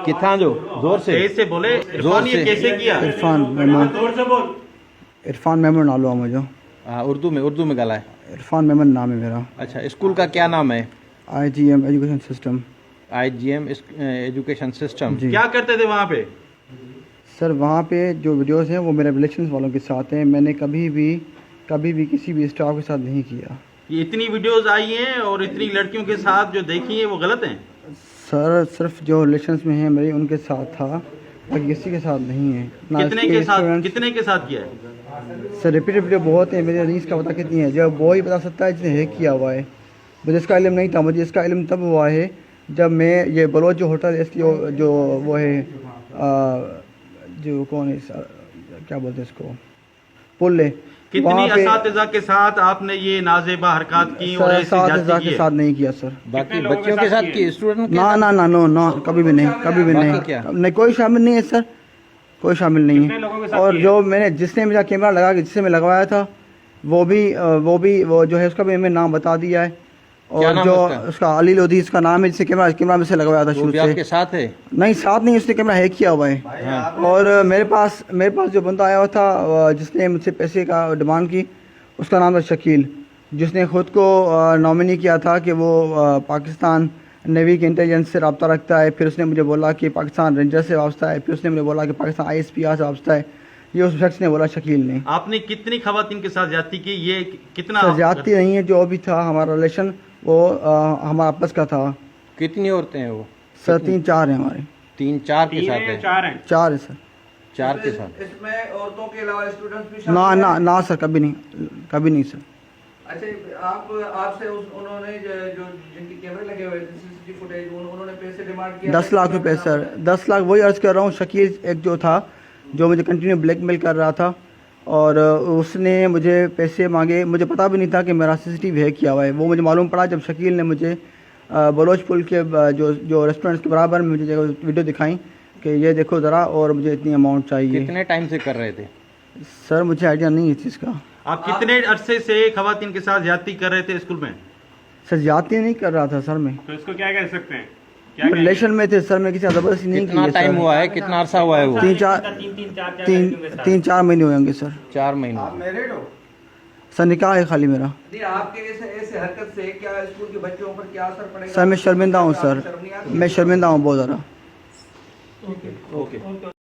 कितना जो जोर से बोले। जोर से कैसे किया? इरफान मेमन नालो है मुझे। हाँ, उर्दू में गला है। इरफान मेमन नाम है मेरा। अच्छा, स्कूल का क्या नाम है? IGM education system. IGM education system. क्या करते थे वहाँ पे? सर वहाँ पे जो वीडियोस हैं वो मेरे रिलेशंस वालों के साथ हैं। मैंने कभी भी किसी भी स्टाफ के साथ नहीं किया। ये इतनी वीडियोस आई हैं और इतनी लड़कियों के साथ जो देखी है वो गलत हैं? सर सिर्फ जो रिलेशंस में हैं मेरी उनके साथ था, बाकी किसी के साथ नहीं है। कितने के साथ किया है? सर रिपीटेड वीडियो बहुत है। मेरे रीस का पता कितनी है, जब वो ही बता सकता है जिसने हैक किया हुआ है। मुझे इसका इल्म नहीं था। मुझे इसका इल्म तब हुआ है जब मैं ये बलोच जो होटल है इसकी जो वो है जो कौन है क्या बोलते हैं इसको, पुल है, कितनी असातिज़ा के साथ आपने ये नाज़ेबा हरकत की? और असातिज़ा के साथ नहीं किया सर। बाकी बच्चों के साथ की, स्टूडेंट के ना ना ना नो नो कभी भी नहीं कोई शामिल नहीं है सर, कोई शामिल नहीं है। और जो मैंने जिसने मेरा कैमरा लगा के जिससे मैं लगवाया था वो जो है उसका भी मैंने नाम बता दिया है। और जो उसका अली लोधी इसका नाम है, जिससे कैमरा में से लगवाया था शुरू से। आपके साथ है? नहीं साथ नहीं, उसने कैमरा हैक किया हुआ है। हाँ। और मेरे पास जो बंदा आया हुआ था जिसने मुझसे पैसे का डिमांड की, उसका नाम था शकील, जिसने खुद को नॉमिनी किया था कि वो पाकिस्तान नेवी के इंटेलिजेंस से रब्ता रखता है। फिर उसने मुझे बोला कि पाकिस्तान रेंजर से वाबस्ता है। फिर उसने मुझे बोला कि पाकिस्तान ISPR से वाबस्ता है। ये उस शख्स ने बोला, शकील ने। आपने कितनी खवातीन के साथ ज्यादती की? ये कितना ज्यादती नहीं है, जो भी था हमारा रिलेशन वो हमारा आपस का था। कितनी औरतें हैं वो? सर 3-4 हैं हमारे। 3-4 के साथ है? 4 है सर। 4 के साथ। इसमें औरतों के अलावा स्टूडेंट्स भी शामिल ना ना सर, कभी नहीं सर। अच्छा, आपसे उन्होंने जो जिनके कैमरे लगे हुए थे, CCTV फुटेज, उन्होंने पैसे डिमांड किया? 10 लाख रुपए सर, 10 लाख। वही अर्ज कर रहा हूँ, शकील एक जो था जो मुझे कंटिन्यू ब्लैकमेल कर रहा था और उसने मुझे पैसे मांगे। मुझे पता भी नहीं था कि मेरा CCTV हैक किया हुआ है। वो मुझे मालूम पड़ा जब शकील ने मुझे बलोच पुल के जो रेस्टोरेंट के बराबर में मुझे वीडियो दिखाई कि ये देखो ज़रा और मुझे इतनी अमाउंट चाहिए। कितने टाइम से कर रहे थे? सर मुझे आइडिया नहीं है इस चीज़ का। आप कितने अरसे से खवातीन के साथ ज्यादती कर रहे थे स्कूल में? सर ज्यादती नहीं कर रहा था सर मैं। तो इसको क्या कह सकते हैं? रिलेशन में थे सर, मैं किसी जबरदस्ती नहीं की। कितना टाइम हुआ है, कितना अरसा हुआ है वो? 3-4 महीने हुए होंगे सर। 4 महीने। आप मैरिड हो? सर निकाह है खाली मेरा। नहीं, आपके ऐसे हरकत से क्या स्कूल के बच्चों पर क्या असर पड़ेगा? सर मैं शर्मिंदा हूँ सर, मैं शर्मिंदा हूँ बहुत ज़्यादा। ओके।